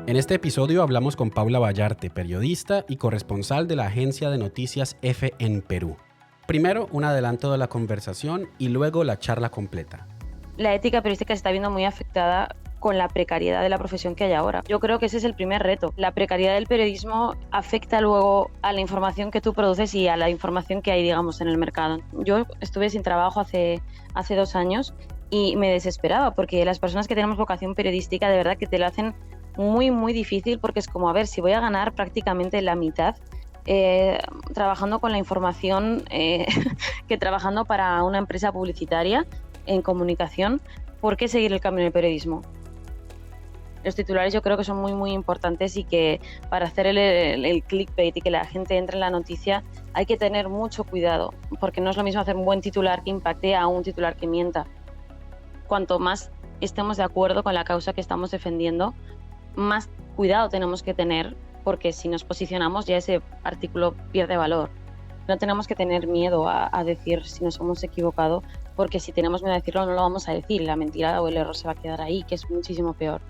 En este episodio hablamos con Paula Vallarte, periodista y corresponsal de la agencia de noticias EFE en Perú. Primero, un adelanto de la conversación y luego la charla completa. La ética periodística se está viendo muy afectada con la precariedad de la profesión que hay ahora. Yo creo que ese es el primer reto. La precariedad del periodismo afecta luego a la información que tú produces y a la información que hay, digamos, en el mercado. Yo estuve sin trabajo hace 2 años y me desesperaba porque las personas que tenemos vocación periodística de verdad que te lo hacen muy, muy difícil, porque es como, a ver, si voy a ganar prácticamente la mitad trabajando con la información que trabajando para una empresa publicitaria en comunicación, ¿por qué seguir el camino del periodismo? Los titulares yo creo que son muy, muy importantes y que para hacer el clickbait y que la gente entre en la noticia hay que tener mucho cuidado, porque no es lo mismo hacer un buen titular que impacte a un titular que mienta. Cuanto más estemos de acuerdo con la causa que estamos defendiendo, más cuidado tenemos que tener, porque si nos posicionamos ya ese artículo pierde valor. No tenemos que tener miedo a decir si nos hemos equivocado, porque si tenemos miedo a decirlo no lo vamos a decir, la mentira o el error se va a quedar ahí, que es muchísimo peor.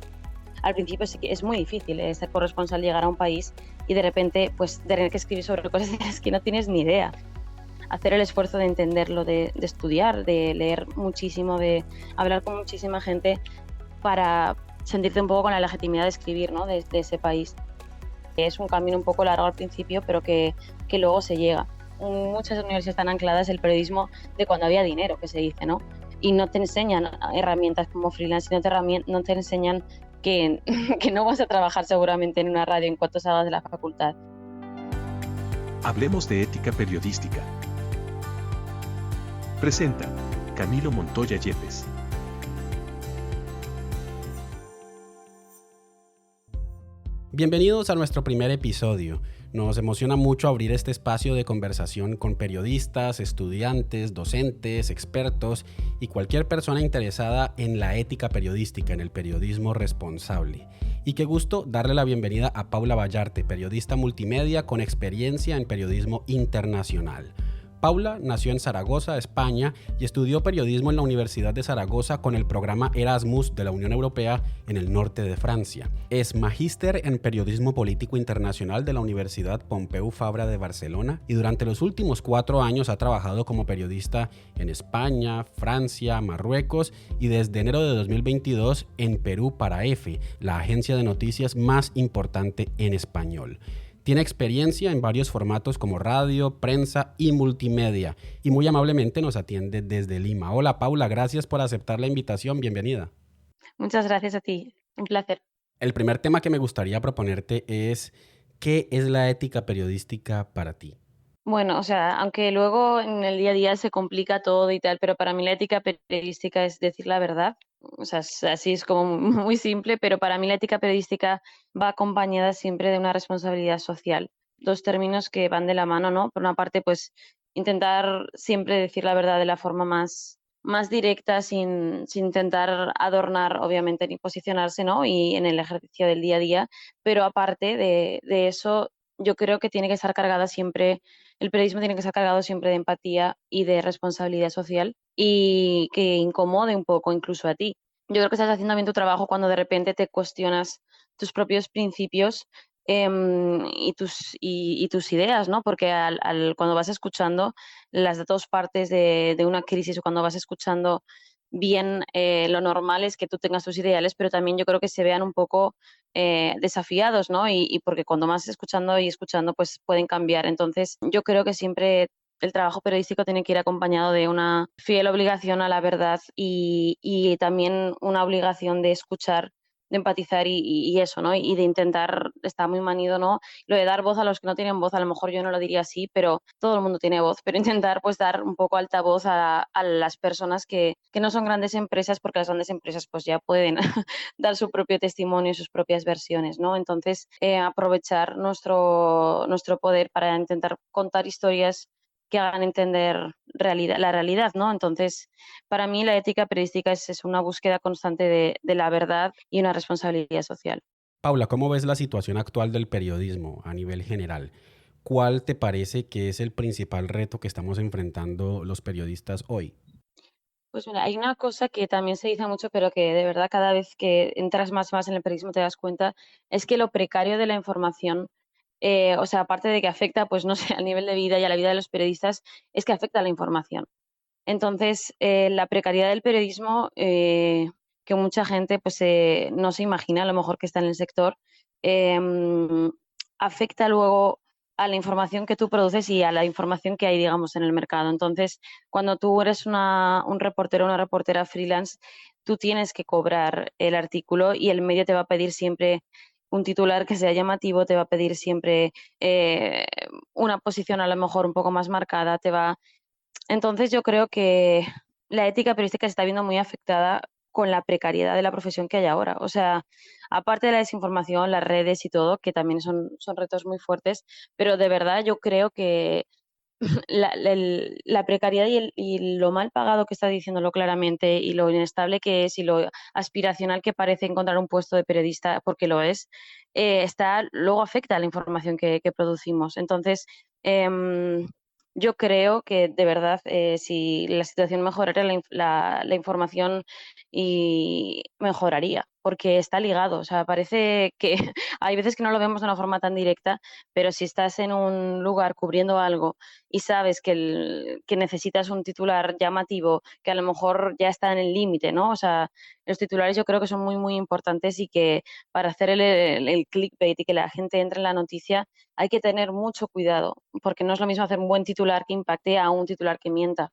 Al principio sí que es muy difícil ser corresponsal, llegar a un país y de repente pues tener que escribir sobre cosas de las que no tienes ni idea. Hacer el esfuerzo de entenderlo, de estudiar, de leer muchísimo, de hablar con muchísima gente para sentirte un poco con la legitimidad de escribir, ¿no? de ese país. Es un camino un poco largo al principio, pero que luego se llega. Muchas universidades están ancladas en el periodismo de cuando había dinero, que se dice, ¿no? Y no te enseñan herramientas como freelance, no te enseñan que no vas a trabajar seguramente en una radio en cuanto salgas de la facultad. Hablemos de ética periodística. Presenta Camilo Montoya Yepes. Bienvenidos a nuestro primer episodio. Nos emociona mucho abrir este espacio de conversación con periodistas, estudiantes, docentes, expertos y cualquier persona interesada en la ética periodística, en el periodismo responsable. Y qué gusto darle la bienvenida a Paula Vallarte, periodista multimedia con experiencia en periodismo internacional. Paula nació en Zaragoza, España, y estudió periodismo en la Universidad de Zaragoza con el programa Erasmus de la Unión Europea en el norte de Francia. Es magíster en periodismo político internacional de la Universidad Pompeu Fabra de Barcelona y durante los últimos 4 años ha trabajado como periodista en España, Francia, Marruecos y desde enero de 2022 en Perú para EFE, la agencia de noticias más importante en español. Tiene experiencia en varios formatos como radio, prensa y multimedia y muy amablemente nos atiende desde Lima. Hola Paula, gracias por aceptar la invitación, bienvenida. Muchas gracias a ti, un placer. El primer tema que me gustaría proponerte es ¿qué es la ética periodística para ti? Bueno, o sea, aunque luego en el día a día se complica todo y tal, pero para mí la ética periodística es decir la verdad. O sea, así es como muy simple, pero para mí la ética periodística va acompañada siempre de una responsabilidad social. Dos términos que van de la mano, ¿no? Por una parte, pues intentar siempre decir la verdad de la forma más directa, sin intentar adornar, obviamente, ni posicionarse, ¿no? Y en el ejercicio del día a día. Pero aparte de eso, yo creo que tiene que estar cargada siempre el periodismo tiene que estar cargado siempre de empatía y de responsabilidad social y que incomode un poco incluso a ti. Yo creo que estás haciendo bien tu trabajo cuando de repente te cuestionas tus propios principios y tus ideas, ¿no? Porque cuando vas escuchando las dos partes de una crisis o cuando vas escuchando bien, lo normal es que tú tengas tus ideales, pero también yo creo que se vean un poco desafiados, ¿no? Y porque cuando más escuchando y escuchando, pues pueden cambiar. Entonces, yo creo que siempre el trabajo periodístico tiene que ir acompañado de una fiel obligación a la verdad y también una obligación de escuchar, de empatizar y eso, ¿no? Y de intentar, está muy manido, ¿no? Lo de dar voz a los que no tienen voz, a lo mejor yo no lo diría así, pero todo el mundo tiene voz, pero intentar pues dar un poco altavoz a las personas que no son grandes empresas, porque las grandes empresas pues ya pueden dar su propio testimonio y sus propias versiones, ¿no? Entonces, aprovechar nuestro poder para intentar contar historias que hagan entender la realidad, ¿no? Entonces, para mí la ética periodística es una búsqueda constante de la verdad y una responsabilidad social. Paula, ¿cómo ves la situación actual del periodismo a nivel general? ¿Cuál te parece que es el principal reto que estamos enfrentando los periodistas hoy? Pues mira, hay una cosa que también se dice mucho, pero que de verdad cada vez que entras más y más en el periodismo te das cuenta, es que lo precario de la información, o sea, aparte de que afecta, pues no sé, al nivel de vida y a la vida de los periodistas, es que afecta a la información. Entonces, la precariedad del periodismo, que mucha gente pues no se imagina, a lo mejor que está en el sector, em, afecta luego a la información que tú produces y a la información que hay, digamos, en el mercado. Entonces, cuando tú eres un reportero o una reportera freelance, tú tienes que cobrar el artículo y el medio te va a pedir siempre un titular que sea llamativo, te va a pedir siempre eh, una posición a lo mejor un poco más marcada, entonces yo creo que la ética periodística se está viendo muy afectada con la precariedad de la profesión que hay ahora. O sea, aparte de la desinformación, las redes y todo, que también son retos muy fuertes, pero de verdad yo creo que la precariedad y lo mal pagado que está diciéndolo claramente y lo inestable que es y lo aspiracional que parece encontrar un puesto de periodista, porque lo es, luego afecta a la información que producimos. Entonces, em, yo creo que de verdad, si la situación mejorara, la información y mejoraría, porque está ligado. O sea, parece que hay veces que no lo vemos de una forma tan directa, pero si estás en un lugar cubriendo algo y sabes que necesitas un titular llamativo, que a lo mejor ya está en el límite, ¿no? O sea, los titulares yo creo que son muy, muy importantes y que para hacer el clickbait y que la gente entre en la noticia hay que tener mucho cuidado, porque no es lo mismo hacer un buen titular que impacte a un titular que mienta.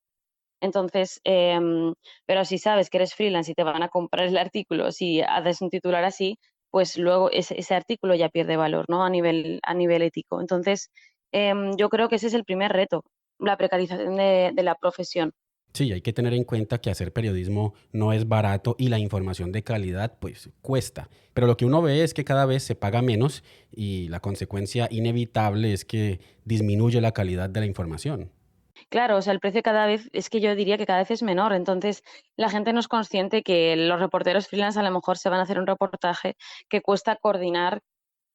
Entonces, pero si sabes que eres freelance y te van a comprar el artículo, si haces un titular así, pues luego ese artículo ya pierde valor, ¿no? A nivel ético. Entonces, yo creo que ese es el primer reto, la precarización de la profesión. Sí, hay que tener en cuenta que hacer periodismo no es barato y la información de calidad pues cuesta. Pero lo que uno ve es que cada vez se paga menos y la consecuencia inevitable es que disminuye la calidad de la información. Claro, o sea, el precio cada vez, es que yo diría que cada vez es menor. Entonces, la gente no es consciente que los reporteros freelance a lo mejor se van a hacer un reportaje que cuesta coordinar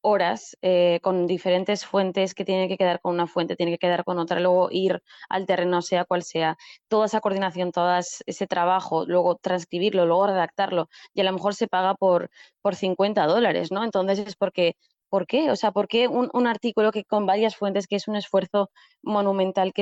horas con diferentes fuentes, que tiene que quedar con una fuente, tiene que quedar con otra, luego ir al terreno, sea cual sea, toda esa coordinación, todo ese trabajo, luego transcribirlo, luego redactarlo, y a lo mejor se paga por $50, ¿no? Entonces es porque, ¿por qué? O sea, ¿por qué un artículo que con varias fuentes, que es un esfuerzo monumental,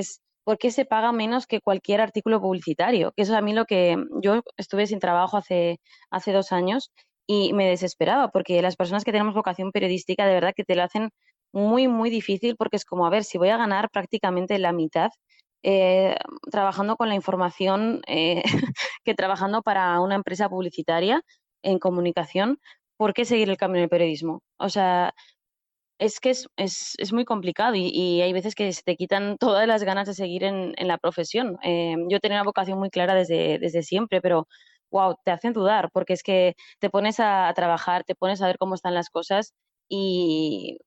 ¿por qué se paga menos que cualquier artículo publicitario? Que eso es a mí lo que yo estuve sin trabajo hace 2 años y me desesperaba porque las personas que tenemos vocación periodística de verdad que te lo hacen muy, muy difícil porque es como, a ver, si voy a ganar prácticamente la mitad eh, trabajando con la información que trabajando para una empresa publicitaria en comunicación, ¿por qué seguir el camino del periodismo? O sea, es que es muy complicado y hay veces que se te quitan todas las ganas de seguir en la profesión. Yo tenía una vocación muy clara desde siempre, pero wow, te hacen dudar porque es que te pones a trabajar, te pones a ver cómo están las cosas y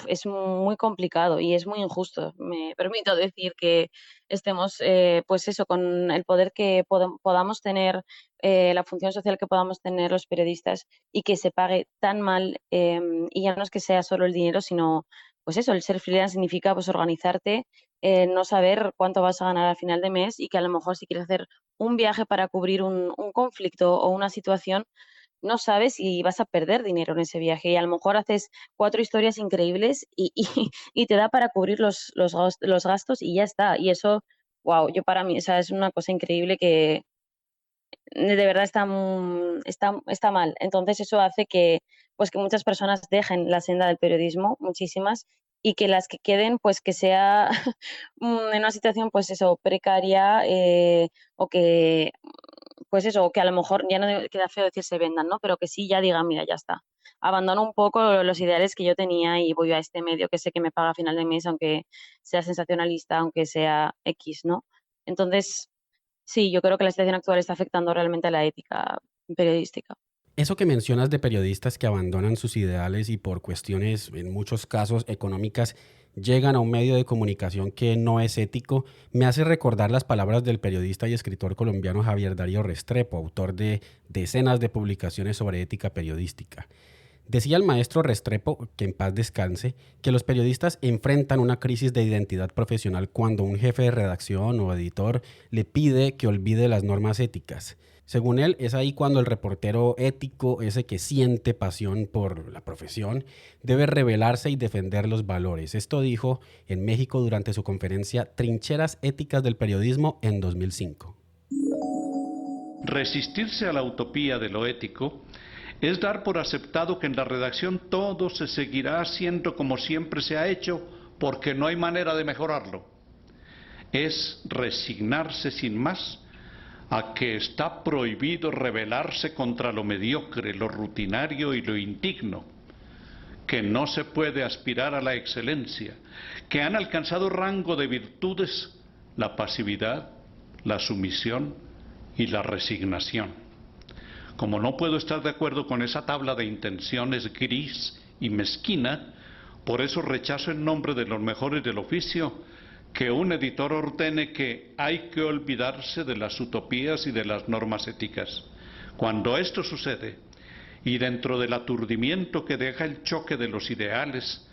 es muy complicado y es muy injusto. Me permito decir que estemos, pues eso, con el poder que podamos tener, la función social que podamos tener los periodistas y que se pague tan mal, y ya no es que sea solo el dinero, sino pues eso, el ser freelance significa pues organizarte, no saber cuánto vas a ganar al final de mes y que a lo mejor si quieres hacer un viaje para cubrir un conflicto o una situación, no sabes si vas a perder dinero en ese viaje y a lo mejor haces 4 historias increíbles y te da para cubrir los gastos y ya está. Y eso, wow, yo para mí, o sea, es una cosa increíble que de verdad está mal. Entonces eso hace pues que muchas personas dejen la senda del periodismo, muchísimas, y que las que queden, pues que sea en una situación, pues eso, precaria, o que, pues eso, o que a lo mejor ya no queda feo decir se vendan, ¿no? Pero que sí ya digan, mira, ya está. Abandono un poco los ideales que yo tenía y voy a este medio que sé que me paga a final de mes, aunque sea sensacionalista, aunque sea X, ¿no? Entonces, sí, yo creo que la situación actual está afectando realmente a la ética periodística. Eso que mencionas de periodistas que abandonan sus ideales y por cuestiones, en muchos casos, económicas, llegan a un medio de comunicación que no es ético, me hace recordar las palabras del periodista y escritor colombiano Javier Darío Restrepo, autor de decenas de publicaciones sobre ética periodística. Decía el maestro Restrepo, que en paz descanse, que los periodistas enfrentan una crisis de identidad profesional cuando un jefe de redacción o editor le pide que olvide las normas éticas. Según él, es ahí cuando el reportero ético, ese que siente pasión por la profesión, debe rebelarse y defender los valores. Esto dijo en México durante su conferencia Trincheras Éticas del Periodismo en 2005. Resistirse a la utopía de lo ético es dar por aceptado que en la redacción todo se seguirá haciendo como siempre se ha hecho porque no hay manera de mejorarlo. Es resignarse sin más a que está prohibido rebelarse contra lo mediocre, lo rutinario y lo indigno, que no se puede aspirar a la excelencia, que han alcanzado rango de virtudes la pasividad, la sumisión y la resignación. Como no puedo estar de acuerdo con esa tabla de intenciones gris y mezquina, por eso rechazo en nombre de los mejores del oficio que un editor ordene que hay que olvidarse de las utopías y de las normas éticas. Cuando esto sucede, y dentro del aturdimiento que deja el choque de los ideales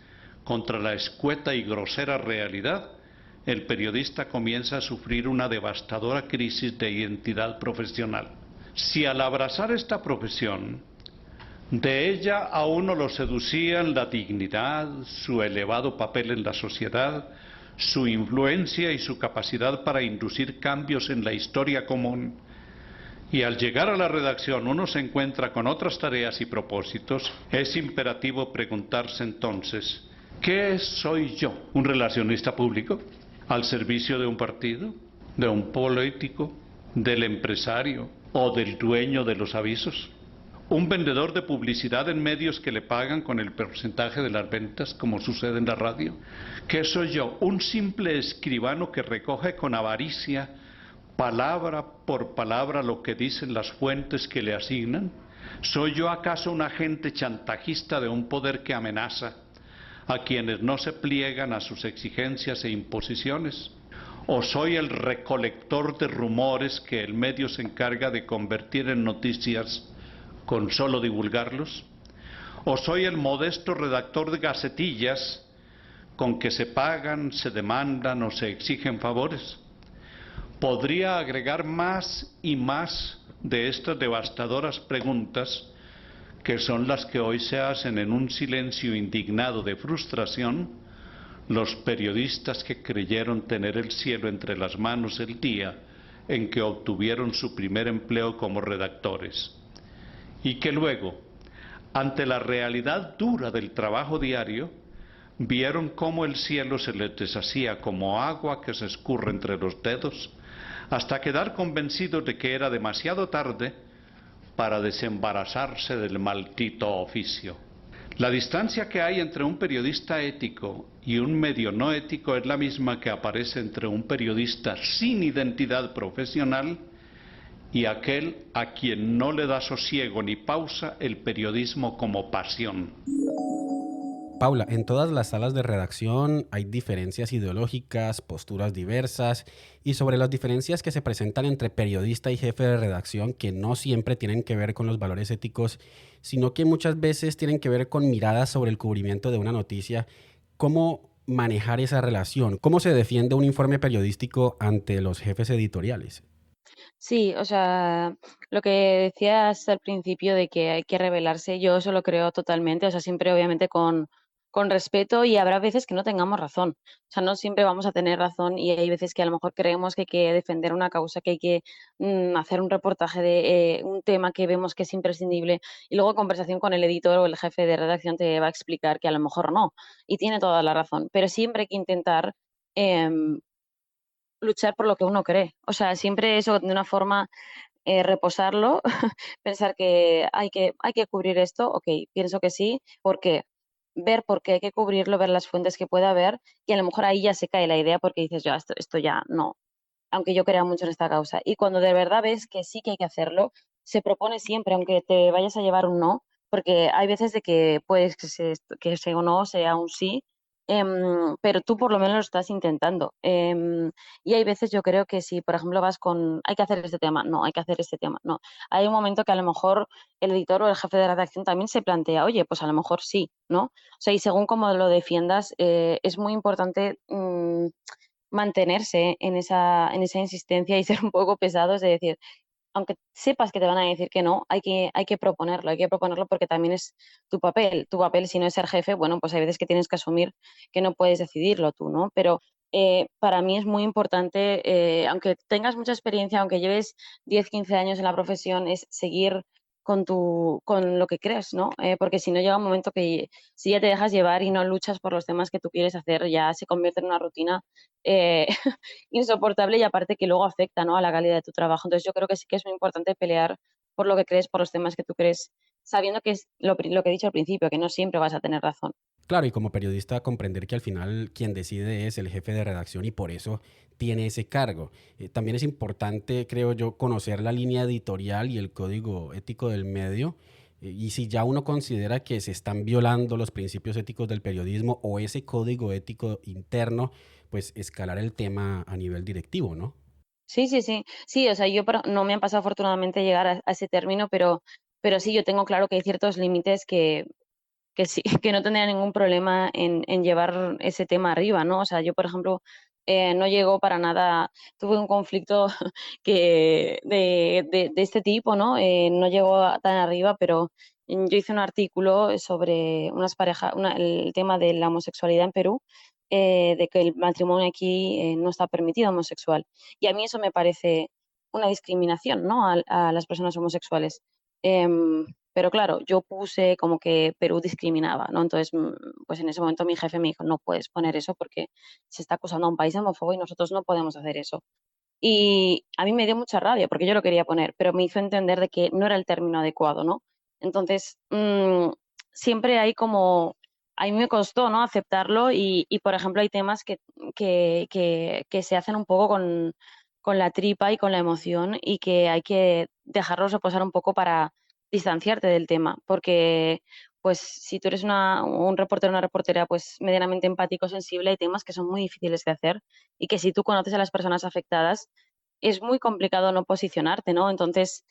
contra la escueta y grosera realidad, el periodista comienza a sufrir una devastadora crisis de identidad profesional. Si al abrazar esta profesión, de ella a uno lo seducían la dignidad, su elevado papel en la sociedad, su influencia y su capacidad para inducir cambios en la historia común, y al llegar a la redacción uno se encuentra con otras tareas y propósitos, es imperativo preguntarse entonces, ¿qué soy yo? ¿Un relacionista público? ¿Al servicio de un partido? ¿De un político? ¿Del empresario? ¿O del dueño de los avisos? ¿Un vendedor de publicidad en medios que le pagan con el porcentaje de las ventas, como sucede en la radio? ¿Qué soy yo? ¿Un simple escribano que recoge con avaricia, palabra por palabra, lo que dicen las fuentes que le asignan? ¿Soy yo acaso un agente chantajista de un poder que amenaza a quienes no se pliegan a sus exigencias e imposiciones? ¿O soy el recolector de rumores que el medio se encarga de convertir en noticias con solo divulgarlos? ¿O soy el modesto redactor de gacetillas con que se pagan, se demandan o se exigen favores? Podría agregar más y más de estas devastadoras preguntas, que son las que hoy se hacen en un silencio indignado de frustración los periodistas que creyeron tener el cielo entre las manos el día en que obtuvieron su primer empleo como redactores, y que luego, ante la realidad dura del trabajo diario, vieron cómo el cielo se les deshacía como agua que se escurre entre los dedos, hasta quedar convencidos de que era demasiado tarde para desembarazarse del maldito oficio. La distancia que hay entre un periodista ético y un medio no ético es la misma que aparece entre un periodista sin identidad profesional y aquel a quien no le da sosiego ni pausa el periodismo como pasión. Paula, en todas las salas de redacción hay diferencias ideológicas, posturas diversas y sobre las diferencias que se presentan entre periodista y jefe de redacción que no siempre tienen que ver con los valores éticos, sino que muchas veces tienen que ver con miradas sobre el cubrimiento de una noticia. ¿Cómo manejar esa relación? ¿Cómo se defiende un informe periodístico ante los jefes editoriales? Sí, o sea, lo que decías al principio de que hay que rebelarse, yo eso lo creo totalmente, o sea, siempre obviamente con respeto y habrá veces que no tengamos razón, o sea, no siempre vamos a tener razón y hay veces que a lo mejor creemos que hay que defender una causa, que hay que hacer un reportaje de un tema que vemos que es imprescindible y luego en conversación con el editor o el jefe de redacción te va a explicar que a lo mejor no y tiene toda la razón, pero siempre hay que intentar em, luchar por lo que uno cree. O sea, siempre eso de una forma, reposarlo, pensar que hay que cubrir esto, okey, pienso que sí, ¿por qué? Ver por qué hay que cubrirlo, ver las fuentes que pueda haber, y a lo mejor ahí ya se cae la idea porque dices: "Ya, esto ya no", aunque yo crea mucho en esta causa. Y cuando de verdad ves que sí que hay que hacerlo, se propone siempre, aunque te vayas a llevar un no, porque hay veces de que puedes que ese o no sea un sí, pero tú por lo menos lo estás intentando. Y hay veces yo creo que si, por ejemplo, vas con, hay que hacer este tema, no, hay que hacer este tema, no. Hay un momento que a lo mejor el editor o el jefe de redacción también se plantea, oye, pues a lo mejor sí, ¿no? O sea, y según cómo lo defiendas, es muy importante mantenerse en esa insistencia y ser un poco pesados de decir, aunque sepas que te van a decir que no, hay que proponerlo porque también es tu papel. Tu papel, si no es ser jefe, bueno, pues hay veces que tienes que asumir que no puedes decidirlo tú, ¿no? Pero para mí es muy importante, aunque tengas mucha experiencia, aunque lleves 10 15 años en la profesión, es seguir con lo que crees, ¿no? Porque si no llega un momento que si ya te dejas llevar y no luchas por los temas que tú quieres hacer, ya se convierte en una rutina eh, insoportable y aparte que luego afecta, ¿no?, a la calidad de tu trabajo. Entonces yo creo que sí que es muy importante pelear por lo que crees, por los temas que tú crees, sabiendo que es lo que he dicho al principio, que no siempre vas a tener razón. Claro, y como periodista comprender que al final quien decide es el jefe de redacción y por eso tiene ese cargo. También es importante, creo yo, conocer la línea editorial y el código ético del medio. Y si ya uno considera que se están violando los principios éticos del periodismo o ese código ético interno, pues escalar el tema a nivel directivo, ¿no? Sí, sí, sí. Sí, o sea, no me han pasado afortunadamente llegar a ese término, pero sí, yo tengo claro que hay ciertos límites que sí, que no tendría ningún problema en llevar ese tema arriba, ¿no? O sea, yo, por ejemplo, no llego para nada, tuve un conflicto de este tipo, ¿no? No llegó tan arriba, pero yo hice un artículo sobre unas parejas, el tema de la homosexualidad en Perú, de que el matrimonio aquí no está permitido homosexual. Y a mí eso me parece una discriminación, ¿no? A las personas homosexuales. Pero claro, yo puse como que Perú discriminaba, ¿no? Entonces, pues en ese momento mi jefe me dijo, no puedes poner eso porque se está acusando a un país homófobo y nosotros no podemos hacer eso. Y a mí me dio mucha rabia porque yo lo quería poner, pero me hizo entender de que no era el término adecuado, ¿no? Entonces, siempre hay como, a mí me costó, ¿no?, aceptarlo y, por ejemplo, hay temas que se hacen un poco con la tripa y con la emoción y que hay que dejarlos reposar un poco para distanciarte del tema, porque pues si tú eres un reportero o una reportera pues medianamente empático, sensible, hay temas que son muy difíciles de hacer y que si tú conoces a las personas afectadas es muy complicado no posicionarte, ¿no? Entonces,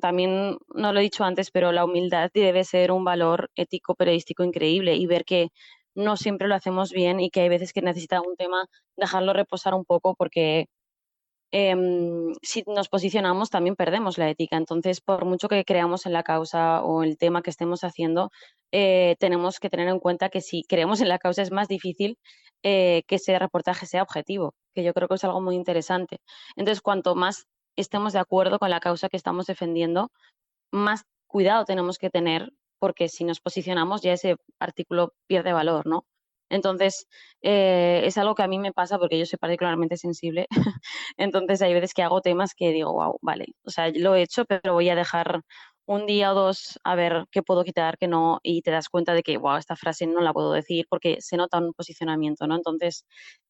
también, no lo he dicho antes, pero la humildad debe ser un valor ético periodístico increíble y ver que no siempre lo hacemos bien y que hay veces que necesita un tema dejarlo reposar un poco porque si nos posicionamos también perdemos la ética. Entonces, por mucho que creamos en la causa o el tema que estemos haciendo, tenemos que tener en cuenta que si creemos en la causa es más difícil que ese reportaje sea objetivo, que yo creo que es algo muy interesante. Entonces, cuanto más estemos de acuerdo con la causa que estamos defendiendo, más cuidado tenemos que tener, porque si nos posicionamos ya ese artículo pierde valor, ¿no? Entonces, es algo que a mí me pasa porque yo soy particularmente sensible. Entonces, hay veces que hago temas que digo, wow, vale, o sea, lo he hecho, pero voy a dejar un día o dos a ver qué puedo quitar, qué no, y te das cuenta de que, wow, esta frase no la puedo decir porque se nota un posicionamiento, ¿no? Entonces,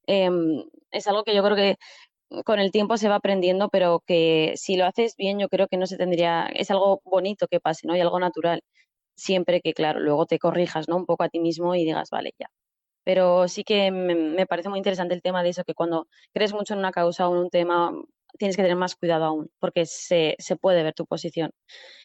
es algo que yo creo que con el tiempo se va aprendiendo, pero que si lo haces bien, yo creo que no se tendría, es algo bonito que pase, ¿no? Y algo natural, siempre que, claro, luego te corrijas, ¿no?, un poco a ti mismo y digas, vale, ya. Pero sí que me parece muy interesante el tema de eso, que cuando crees mucho en una causa o en un tema, tienes que tener más cuidado aún, porque se puede ver tu posición.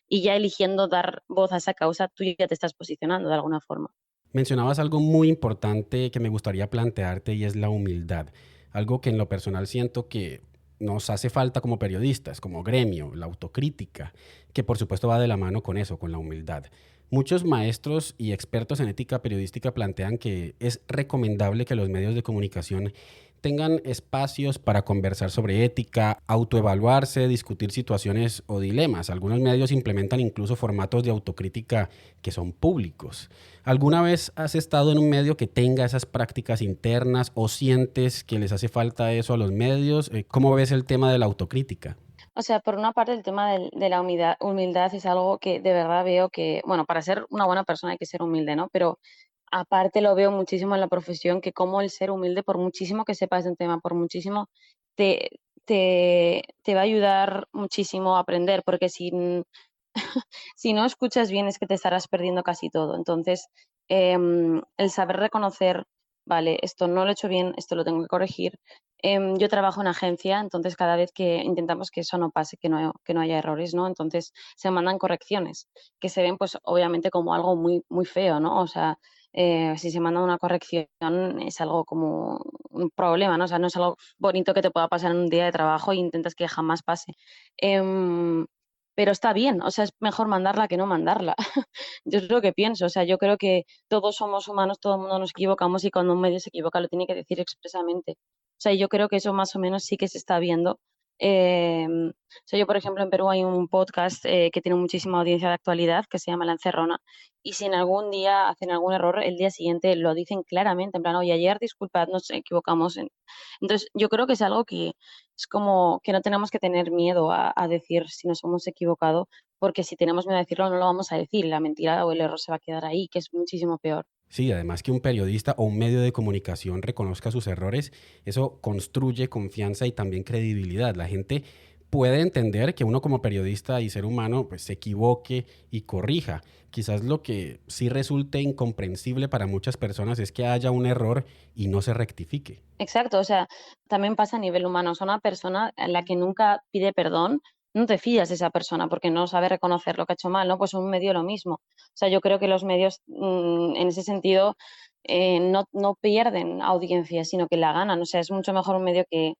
Y ya eligiendo dar voz a esa causa, tú ya te estás posicionando de alguna forma. Mencionabas algo muy importante que me gustaría plantearte y es la humildad. Algo que en lo personal siento que nos hace falta como periodistas, como gremio, la autocrítica, que por supuesto va de la mano con eso, con la humildad. Muchos maestros y expertos en ética periodística plantean que es recomendable que los medios de comunicación tengan espacios para conversar sobre ética, autoevaluarse, discutir situaciones o dilemas. Algunos medios implementan incluso formatos de autocrítica que son públicos. ¿Alguna vez has estado en un medio que tenga esas prácticas internas o sientes que les hace falta eso a los medios? ¿Cómo ves el tema de la autocrítica? O sea, por una parte el tema de la humildad es algo que de verdad veo que, bueno, para ser una buena persona hay que ser humilde, ¿no? Pero aparte lo veo muchísimo en la profesión, que como el ser humilde, por muchísimo que sepas de un tema, por muchísimo, te, te va a ayudar muchísimo a aprender, porque si no escuchas bien es que te estarás perdiendo casi todo. Entonces, el saber reconocer vale, esto no lo he hecho bien, esto lo tengo que corregir. Yo trabajo en agencia, entonces cada vez que intentamos que eso no pase, que no haya errores, ¿no? Entonces se mandan correcciones que se ven, pues obviamente como algo muy, muy feo, ¿no? O sea, si se manda una corrección es algo como un problema, ¿no? O sea, no es algo bonito que te pueda pasar en un día de trabajo e intentas que jamás pase. Em, pero está bien, o sea, es mejor mandarla que no mandarla. Yo es lo que pienso, o sea, yo creo que todos somos humanos, todo el mundo nos equivocamos y cuando un medio se equivoca lo tiene que decir expresamente. O sea, yo creo que eso más o menos sí que se está viendo. O sea, yo, por ejemplo, en Perú hay un podcast que tiene muchísima audiencia de actualidad que se llama La Encerrona y si en algún día hacen algún error, el día siguiente lo dicen claramente, en plan, oye, ayer disculpad, nos equivocamos. Entonces, yo creo que es algo que es como que no tenemos que tener miedo a decir si nos hemos equivocado porque si tenemos miedo a decirlo no lo vamos a decir, la mentira o el error se va a quedar ahí, que es muchísimo peor. Sí, además que un periodista o un medio de comunicación reconozca sus errores, eso construye confianza y también credibilidad. La gente puede entender que uno como periodista y ser humano pues se equivoque y corrija. Quizás lo que sí resulte incomprensible para muchas personas es que haya un error y no se rectifique. Exacto, o sea, también pasa a nivel humano. O sea, una persona a la que nunca pide perdón, no te fías de esa persona porque no sabe reconocer lo que ha hecho mal, ¿no? Pues un medio lo mismo. O sea, yo creo que los medios en ese sentido no pierden audiencia, sino que la ganan. O sea, es mucho mejor un medio que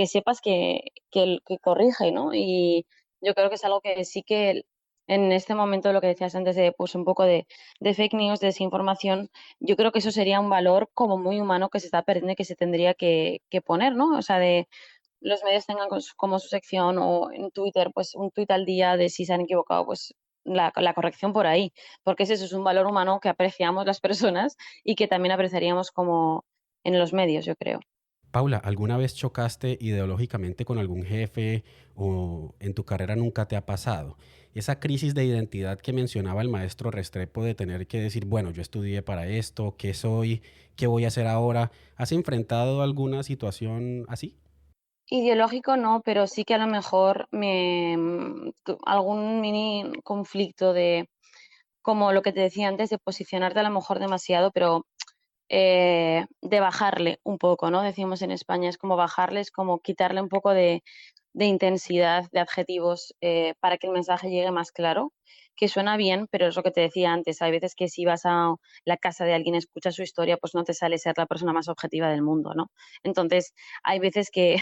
sepas que corrige, ¿no? Y yo creo que es algo que sí que en este momento, lo que decías antes de pues un poco de fake news, de desinformación, yo creo que eso sería un valor como muy humano que se está perdiendo y que se tendría que poner, ¿no? O sea, de los medios tengan como su sección o en Twitter, pues un tuit al día de si se han equivocado, pues la corrección por ahí, porque eso es un valor humano que apreciamos las personas y que también apreciaríamos como en los medios, yo creo. Paula, ¿alguna vez chocaste ideológicamente con algún jefe o en tu carrera nunca te ha pasado? Esa crisis de identidad que mencionaba el maestro Restrepo de tener que decir, bueno, yo estudié para esto, ¿qué soy? ¿Qué voy a hacer ahora? ¿Has enfrentado alguna situación así? Ideológico no, pero sí que a lo mejor algún mini conflicto de, como lo que te decía antes, de posicionarte a lo mejor demasiado, pero de bajarle un poco, ¿no? Decimos en España, es como bajarle, es como quitarle un poco de intensidad, de adjetivos, para que el mensaje llegue más claro, que suena bien, pero es lo que te decía antes, hay veces que si vas a la casa de alguien, escuchas su historia, pues no te sale ser la persona más objetiva del mundo, ¿no? Entonces, hay veces que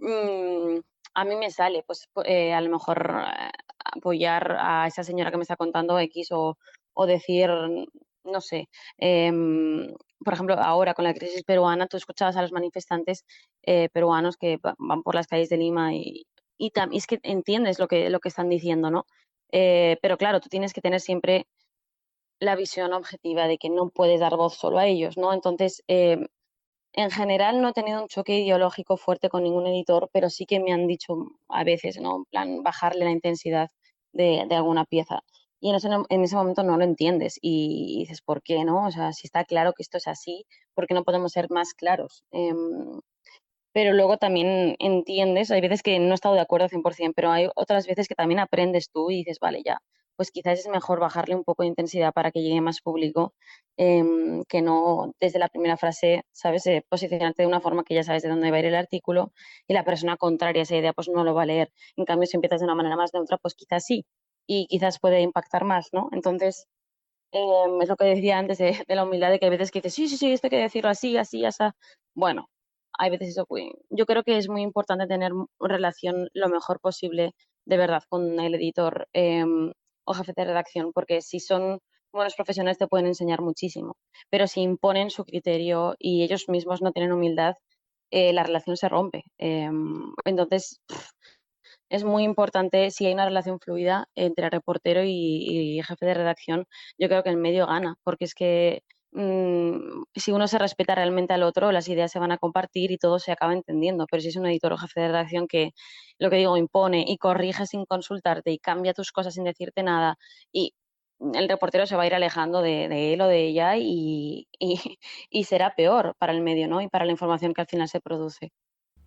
mm, a mí me sale, pues a lo mejor apoyar a esa señora que me está contando X o decir, no sé, por ejemplo, ahora con la crisis peruana, tú escuchabas a los manifestantes peruanos que van por las calles de Lima y es que entiendes lo que están diciendo, ¿no? Pero claro, tú tienes que tener siempre la visión objetiva de que no puedes dar voz solo a ellos, ¿no? Entonces, en general no he tenido un choque ideológico fuerte con ningún editor, pero sí que me han dicho a veces, ¿no? En plan, bajarle la intensidad de alguna pieza. Y en ese momento no lo entiendes y dices, ¿por qué no? O sea, si está claro que esto es así, ¿por qué no podemos ser más claros? Pero luego también entiendes, hay veces que no he estado de acuerdo 100%, pero hay otras veces que también aprendes tú y dices, vale, ya, pues quizás es mejor bajarle un poco de intensidad para que llegue más público, que no desde la primera frase, ¿sabes? Posicionarte de una forma que ya sabes de dónde va a ir el artículo y la persona contraria a esa idea pues no lo va a leer. En cambio, si empiezas de una manera más neutra, pues quizás sí y quizás puede impactar más, ¿no? Entonces, es lo que decía antes de la humildad, de que hay veces que dices, sí, sí, sí, esto hay que decirlo así, así, así. Bueno, hay veces eso, yo creo que es muy importante tener relación lo mejor posible, de verdad, con el editor o jefe de redacción, porque si son buenos profesionales te pueden enseñar muchísimo, pero si imponen su criterio y ellos mismos no tienen humildad, la relación se rompe. Entonces, es muy importante, si hay una relación fluida entre reportero y jefe de redacción, yo creo que el medio gana, porque es que si uno se respeta realmente al otro, las ideas se van a compartir y todo se acaba entendiendo. Pero si es un editor o jefe de redacción que, lo que digo, impone y corrige sin consultarte y cambia tus cosas sin decirte nada, y el reportero se va a ir alejando de él o de ella y será peor para el medio, ¿no? Y para la información que al final se produce.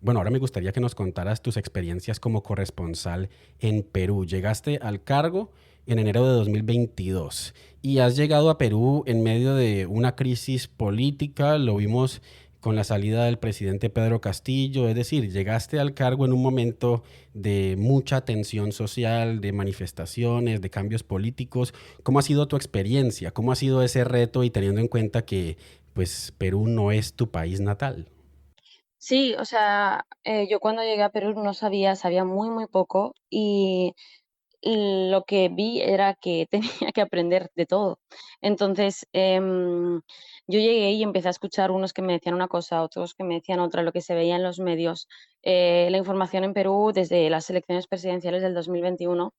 Bueno, ahora me gustaría que nos contaras tus experiencias como corresponsal en Perú. Llegaste al cargo en enero de 2022 y has llegado a Perú en medio de una crisis política, lo vimos con la salida del presidente Pedro Castillo, es decir, llegaste al cargo en un momento de mucha tensión social, de manifestaciones, de cambios políticos. ¿Cómo ha sido tu experiencia? ¿Cómo ha sido ese reto y teniendo en cuenta que pues Perú no es tu país natal? Sí, o sea, yo cuando llegué a Perú no sabía muy, muy poco y lo que vi era que tenía que aprender de todo. Entonces, yo llegué y empecé a escuchar unos que me decían una cosa, otros que me decían otra, lo que se veía en los medios. La información en Perú desde las elecciones presidenciales del 2021,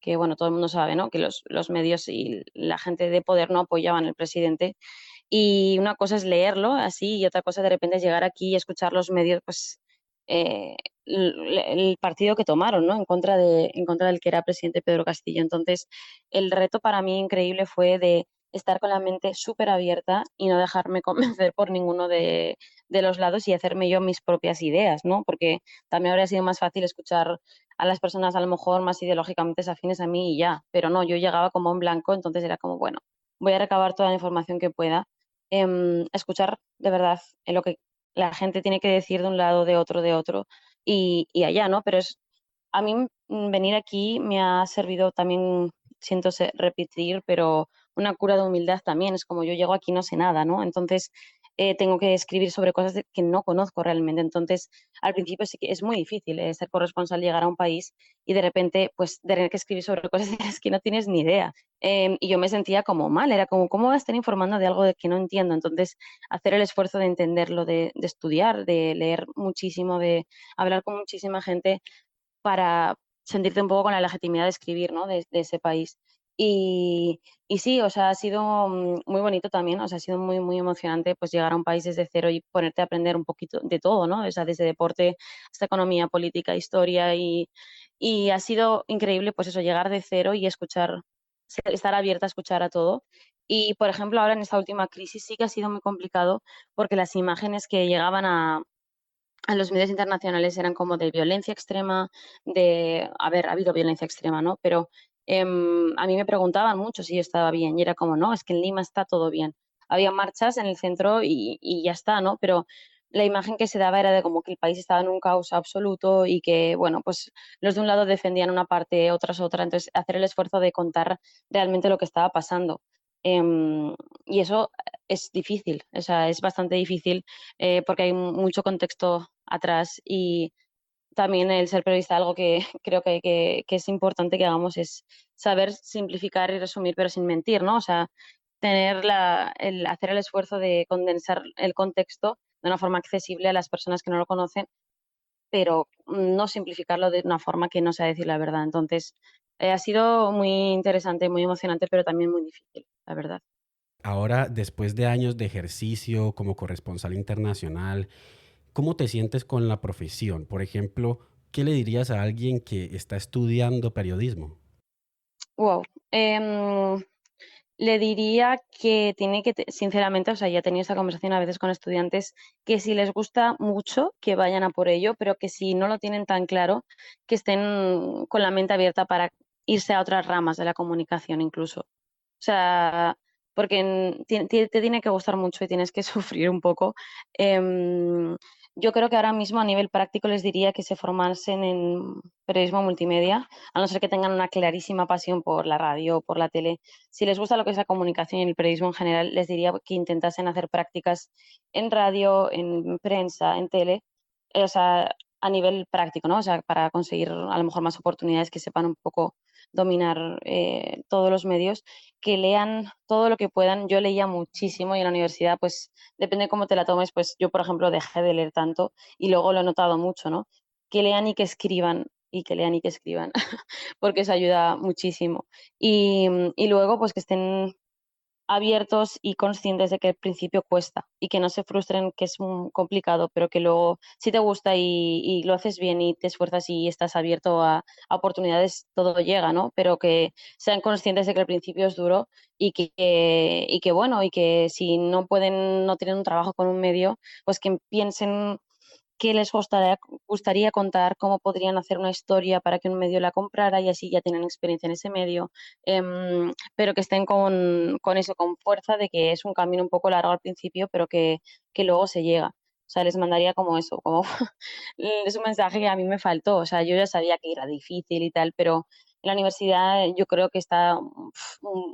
que bueno, todo el mundo sabe, ¿no? Que los medios y la gente de poder no apoyaban al presidente. Y una cosa es leerlo así y otra cosa de repente es llegar aquí y escuchar los medios, pues eh, el partido que tomaron, ¿no? En contra del que era presidente Pedro Castillo. Entonces, el reto para mí increíble fue de estar con la mente súper abierta y no dejarme convencer por ninguno de los lados y hacerme yo mis propias ideas, ¿no? Porque también habría sido más fácil escuchar a las personas a lo mejor más ideológicamente afines a mí y ya, pero no, yo llegaba como en blanco, entonces era como, bueno, voy a recabar toda la información que pueda, escuchar de verdad lo que la gente tiene que decir de un lado, de otro y allá, ¿no? Pero a mí venir aquí me ha servido también, siento repetir, pero una cura de humildad también. Es como yo llego aquí no sé nada, ¿no? Entonces tengo que escribir sobre cosas que no conozco realmente. Entonces, al principio sí que es muy difícil ser corresponsal, llegar a un país y de repente, pues, tener que escribir sobre cosas de las que no tienes ni idea. Y yo me sentía como mal, era como, ¿cómo voy a estar informando de algo de que no entiendo? Entonces, hacer el esfuerzo de entenderlo, de estudiar, de leer muchísimo, de hablar con muchísima gente para sentirte un poco con la legitimidad de escribir, ¿no? De ese país. Y sí, o sea, ha sido muy bonito también, o sea, ha sido muy, muy emocionante pues llegar a un país desde cero y ponerte a aprender un poquito de todo, ¿no? O sea, desde deporte hasta economía, política, historia y ha sido increíble pues eso, llegar de cero y escuchar, estar abierta a escuchar a todo. Y, por ejemplo, ahora en esta última crisis sí que ha sido muy complicado porque las imágenes que llegaban a los medios internacionales eran como de violencia extrema, a ver, ha habido violencia extrema, ¿no? Pero a mí me preguntaban mucho si yo estaba bien y era como, no, es que en Lima está todo bien. Había marchas en el centro y ya está, ¿no? Pero la imagen que se daba era de como que el país estaba en un caos absoluto y que, bueno, pues los de un lado defendían una parte, otras otra, entonces hacer el esfuerzo de contar realmente lo que estaba pasando. Y eso es difícil, o sea, es bastante difícil porque hay mucho contexto atrás y también el ser periodista, algo que creo que es importante que hagamos es saber simplificar y resumir, pero sin mentir, ¿no? O sea, hacer el esfuerzo de condensar el contexto de una forma accesible a las personas que no lo conocen, pero no simplificarlo de una forma que no sea decir la verdad. Entonces, ha sido muy interesante, muy emocionante, pero también muy difícil, la verdad. Ahora, después de años de ejercicio como corresponsal internacional, ¿cómo te sientes con la profesión? Por ejemplo, ¿qué le dirías a alguien que está estudiando periodismo? Wow. Le diría que tiene que, sinceramente, o sea, ya he tenido esta conversación a veces con estudiantes, que si les gusta mucho, que vayan a por ello, pero que si no lo tienen tan claro, que estén con la mente abierta para irse a otras ramas de la comunicación incluso. O sea, porque te tiene que gustar mucho y tienes que sufrir un poco. Em, yo creo que ahora mismo a nivel práctico les diría que se formasen en periodismo multimedia, a no ser que tengan una clarísima pasión por la radio o por la tele. Si les gusta lo que es la comunicación y el periodismo en general, les diría que intentasen hacer prácticas en radio, en prensa, en tele, o sea, a nivel práctico, ¿no? O sea, para conseguir a lo mejor más oportunidades, que sepan un poco dominar todos los medios, que lean todo lo que puedan. Yo leía muchísimo y en la universidad, pues depende de cómo te la tomes, pues yo, por ejemplo, dejé de leer tanto y luego lo he notado mucho, ¿no? Que lean y que escriban, y que lean y que escriban, porque eso ayuda muchísimo. Y luego, pues que estén abiertos y conscientes de que al principio cuesta y que no se frustren, que es complicado, pero que luego si te gusta y lo haces bien y te esfuerzas y estás abierto a oportunidades, todo llega, ¿no? Pero que sean conscientes de que al principio es duro y que bueno, y que si no pueden, no tienen un trabajo con un medio, pues que piensen qué les gustaría contar, cómo podrían hacer una historia para que un medio la comprara y así ya tienen experiencia en ese medio, pero que estén con eso, con fuerza de que es un camino un poco largo al principio, pero que luego se llega. O sea, les mandaría como eso, como es un mensaje que a mí me faltó. O sea, yo ya sabía que era difícil y tal, pero en la universidad yo creo que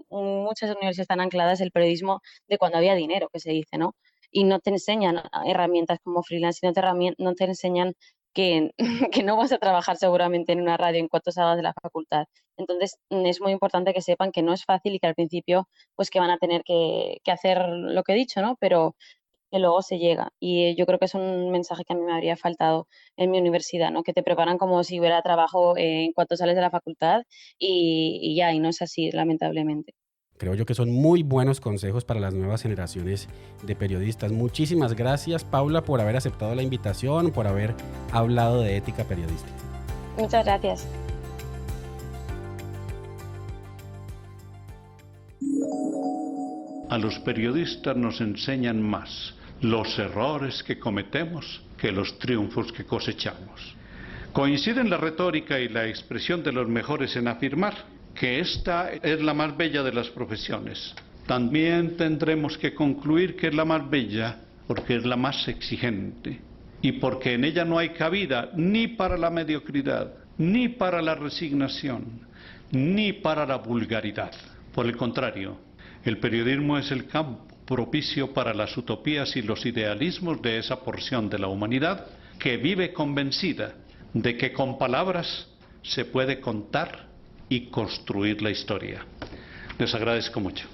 muchas universidades están ancladas el periodismo de cuando había dinero, que se dice, ¿no? Y no te enseñan herramientas como freelance, y no te enseñan que, que no vas a trabajar seguramente en una radio en cuanto salgas de la facultad. Entonces, es muy importante que sepan que no es fácil y que al principio, pues que van a tener que hacer lo que he dicho, ¿no? Pero que luego se llega. Y yo creo que es un mensaje que a mí me habría faltado en mi universidad, ¿no? Que te preparan como si hubiera trabajo en cuanto sales de la facultad y ya, y no es así, lamentablemente. Creo yo que son muy buenos consejos para las nuevas generaciones de periodistas. Muchísimas gracias, Paula, por haber aceptado la invitación, por haber hablado de ética periodística. Muchas gracias. A los periodistas nos enseñan más los errores que cometemos que los triunfos que cosechamos. Coinciden la retórica y la expresión de los mejores en afirmar que esta es la más bella de las profesiones. También tendremos que concluir que es la más bella porque es la más exigente y porque en ella no hay cabida ni para la mediocridad, ni para la resignación, ni para la vulgaridad. Por el contrario, el periodismo es el campo propicio para las utopías y los idealismos de esa porción de la humanidad que vive convencida de que con palabras se puede contar y construir la historia. Les agradezco mucho.